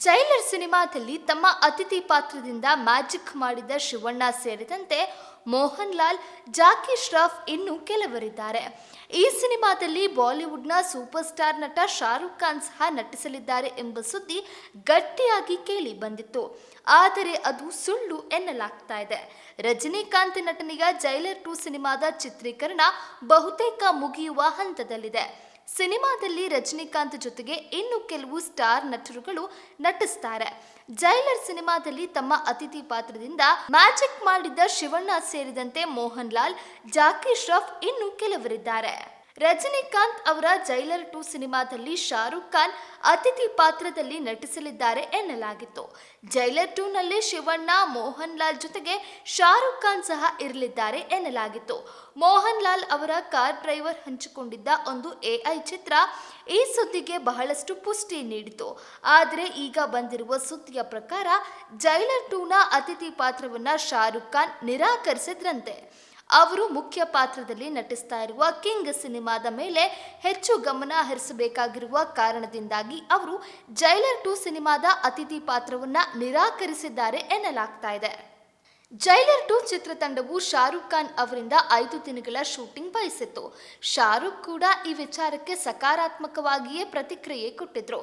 Jailer ಸಿನಿಮಾದಲ್ಲಿ ತಮ್ಮ ಅತಿಥಿ ಪಾತ್ರದಿಂದ ಮ್ಯಾಜಿಕ್ ಮಾಡಿದ ಶಿವಣ್ಣ ಸೇರಿದಂತೆ ಮೋಹನ್ ಲಾಲ್, ಜಾಕಿ ಶ್ರಾಫ್ ಇನ್ನೂ ಕೆಲವರಿದ್ದಾರೆ. ಈ ಸಿನಿಮಾದಲ್ಲಿ ಬಾಲಿವುಡ್ನ ಸೂಪರ್ ಸ್ಟಾರ್ ನಟ ಶಾರುಖ್ ಖಾನ್ ಸಹ ನಟಿಸಲಿದ್ದಾರೆ ಎಂಬ ಸುದ್ದಿ ಗಟ್ಟಿಯಾಗಿ ಕೇಳಿ ಬಂದಿತ್ತು. ಆದರೆ ಅದು ಸುಳ್ಳು ಎನ್ನಲಾಗ್ತಾ ಇದೆ. ರಜನಿಕಾಂತ್ ನಟನೆಯ ಜೈಲರ್ 2 ಸಿನಿಮಾದ ಚಿತ್ರೀಕರಣ ಬಹುತೇಕ ಮುಗಿಯುವ ಹಂತದಲ್ಲಿದೆ. ಸಿನಿಮಾದಲ್ಲಿ ರಜನಿಕಾಂತ್ ಜೊತೆಗೆ ಇನ್ನು ಕೆಲವು ಸ್ಟಾರ್ ನಟರುಗಳು ನಟಿಸ್ತಾರೆ. ಜೈಲರ್ ಸಿನಿಮಾದಲ್ಲಿ ತಮ್ಮ ಅತಿಥಿ ಪಾತ್ರದಿಂದ ಮ್ಯಾಜಿಕ್ ಮಾಡಿದ್ದ ಶಿವಣ್ಣ ಸೇರಿದಂತೆ ಮೋಹನ್ ಲಾಲ್, ಜಾಕಿ ಶ್ರಾಫ್ ಇನ್ನೂ ಕೆಲವರಿದ್ದಾರೆ. ರಜನಿಕಾಂತ್ ಅವರ ಜೈಲರ್ 2 ಸಿನಿಮಾದಲ್ಲಿ ಶಾರುಖ್ ಖಾನ್ ಅತಿಥಿ ಪಾತ್ರದಲ್ಲಿ ನಟಿಸಲಿದ್ದಾರೆ ಎನ್ನಲಾಗಿತ್ತು. ಜೈಲರ್ 2 ನಲ್ಲಿ ಶಿವಣ್ಣ, ಮೋಹನ್ ಲಾಲ್ ಜೊತೆಗೆ ಶಾರುಖ್ ಖಾನ್ ಸಹ ಇರಲಿದ್ದಾರೆ ಎನ್ನಲಾಗಿತ್ತು. ಮೋಹನ್ ಲಾಲ್ ಅವರ ಕಾರ್ ಡ್ರೈವರ್ ಹಂಚಿಕೊಂಡಿದ್ದ ಒಂದು AI ಚಿತ್ರ ಈ ಸುದ್ದಿಗೆ ಬಹಳಷ್ಟು ಪುಷ್ಟಿ ನೀಡಿತು. ಆದರೆ ಈಗ ಬಂದಿರುವ ಸುದ್ದಿಯ ಪ್ರಕಾರ ಜೈಲರ್ 2ನ ಅತಿಥಿ ಪಾತ್ರವನ್ನ ಶಾರುಖ್ ಖಾನ್ ನಿರಾಕರಿಸಿದ್ರಂತೆ. ಅವರು ಮುಖ್ಯ ಪಾತ್ರದಲ್ಲಿ ನಟಿಸ್ತಾ ಇರುವ ಕಿಂಗ್ ಸಿನಿಮಾದ ಮೇಲೆ ಹೆಚ್ಚು ಗಮನ ಹರಿಸಬೇಕಾಗಿರುವ ಕಾರಣದಿಂದಾಗಿ ಅವರು ಜೈಲರ್ 2 ಸಿನಿಮಾದ ಅತಿಥಿ ಪಾತ್ರವನ್ನ ನಿರಾಕರಿಸಿದ್ದಾರೆ ಎನ್ನಲಾಗ್ತಾ ಇದೆ. ಜೈಲರ್ 2 ಚಿತ್ರತಂಡವು ಶಾರುಖ್ ಖಾನ್ ಅವರಿಂದ 5 ದಿನಗಳ ಶೂಟಿಂಗ್ ಬಯಸಿತ್ತು. ಶಾರುಖ್ ಕೂಡ ಈ ವಿಚಾರಕ್ಕೆ ಸಕಾರಾತ್ಮಕವಾಗಿಯೇ ಪ್ರತಿಕ್ರಿಯೆ ಕೊಟ್ಟಿದ್ರು.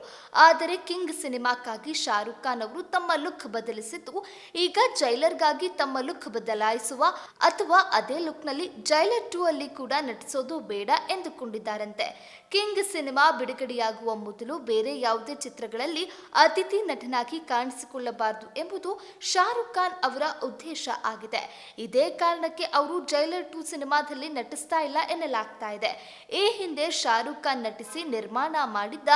ಆದರೆ ಕಿಂಗ್ ಸಿನಿಮಾಕ್ಕಾಗಿ ಶಾರುಖ್ ಖಾನ್ ಅವರು ತಮ್ಮ ಲುಕ್ ಬದಲಿಸಿದ್ದು, ಈಗ ಜೈಲರ್ಗಾಗಿ ತಮ್ಮ ಲುಕ್ ಬದಲಾಯಿಸುವ ಅಥವಾ ಅದೇ ಲುಕ್ನಲ್ಲಿ ಜೈಲರ್ 2 ಅಲ್ಲಿ ಕೂಡ ನಟಿಸೋದು ಬೇಡ ಎಂದುಕೊಂಡಿದ್ದಾರಂತೆ. ಕಿಂಗ್ ಸಿನಿಮಾ ಬಿಡುಗಡೆಯಾಗುವ ಮೊದಲು ಬೇರೆ ಯಾವುದೇ ಚಿತ್ರಗಳಲ್ಲಿ ಅತಿಥಿ ನಟನಾಗಿ ಕಾಣಿಸಿಕೊಳ್ಳಬಾರದು ಎಂಬುದು ಶಾರುಖ್ ಖಾನ್ ಅವರ ಉದ್ದೇಶ ಆಗಿದೆ. ಇದೇ ಕಾರಣಕ್ಕೆ ಅವರು ಜೈಲರ್ 2 ಸಿನಿಮಾದಲ್ಲಿ ನಟಿಸ್ತಾ ಇಲ್ಲ ಎನ್ನಲಾಗ್ತಾ ಇದೆ. ಈ ಹಿಂದೆ ಶಾರುಖ್ ಖಾನ್ ನಟಿಸಿ ನಿರ್ಮಾಣ ಮಾಡಿದ್ದ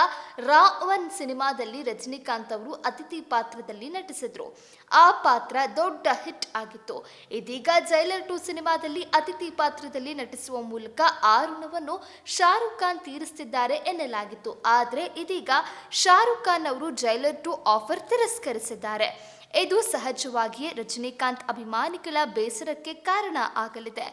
ರಾವಣ್ ಸಿನಿಮಾದಲ್ಲಿ ರಜನಿಕಾಂತ್ ಅವರು ಅತಿಥಿ ಪಾತ್ರದಲ್ಲಿ ನಟಿಸಿದ್ರು. ಆ ಪಾತ್ರ ದೊಡ್ಡ ಹಿಟ್ ಆಗಿತ್ತು. ಇದೀಗ ಜೈಲರ್ 2 ಸಿನಿಮಾದಲ್ಲಿ ಅತಿಥಿ ಪಾತ್ರದಲ್ಲಿ ನಟಿಸುವ ಮೂಲಕ ಆ ಋಣವನ್ನು ಶಾರುಖ್ ಖಾನ್ ತೀರಿಸುತ್ತಿದ್ದಾರೆ ಎನ್ನಲಾಗಿತ್ತು. ಆದರೆ ಇದೀಗ ಶಾರುಖ್ ಖಾನ್ ಅವರು ಜೈಲರ್ 2 ಆಫರ್ ತಿರಸ್ಕರಿಸಿದ್ದಾರೆ. ಇದು ಸಹಜವಾಗಿಯೇ ರಜನಿಕಾಂತ್ ಅಭಿಮಾನಿಗಳ ಬೇಸರಕ್ಕೆ ಕಾರಣ ಆಗಲಿದೆ.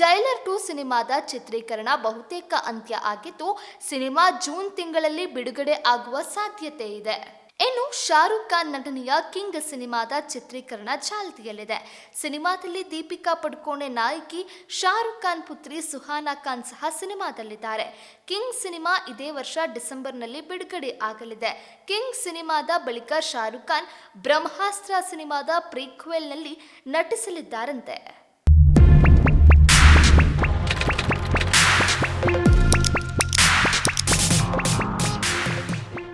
ಜೈಲರ್ 2 ಸಿನಿಮಾದ ಚಿತ್ರೀಕರಣ ಬಹುತೇಕ ಅಂತ್ಯ ಆಗಿದ್ದು, ಸಿನಿಮಾ ಜೂನ್ ತಿಂಗಳಲ್ಲಿ ಬಿಡುಗಡೆ ಆಗುವ ಸಾಧ್ಯತೆ ಇದೆ. ಇನ್ನು ಶಾರುಖ್ ಖಾನ್ ನಟನೆಯ ಕಿಂಗ್ ಸಿನಿಮಾದ ಚಿತ್ರೀಕರಣ ಚಾಲ್ತಿಯಲ್ಲಿದೆ. ಸಿನಿಮಾದಲ್ಲಿ ದೀಪಿಕಾ ಪಡುಕೋಣೆ ನಾಯಕಿ, ಶಾರುಖ್ ಖಾನ್ ಪುತ್ರಿ ಸುಹಾನಾ ಖಾನ್ ಸಹ ಸಿನಿಮಾದಲ್ಲಿದ್ದಾರೆ. ಕಿಂಗ್ ಸಿನಿಮಾ ಇದೇ ವರ್ಷ ಡಿಸೆಂಬರ್ನಲ್ಲಿ ಬಿಡುಗಡೆ ಆಗಲಿದೆ. ಕಿಂಗ್ ಸಿನಿಮಾದ ಬಳಿಕ ಶಾರುಖ್ ಖಾನ್ ಬ್ರಹ್ಮಾಸ್ತ್ರ ಸಿನಿಮಾದ ಪ್ರೀಕ್ವೆಲ್ನಲ್ಲಿ ನಟಿಸಲಿದ್ದಾರಂತೆ.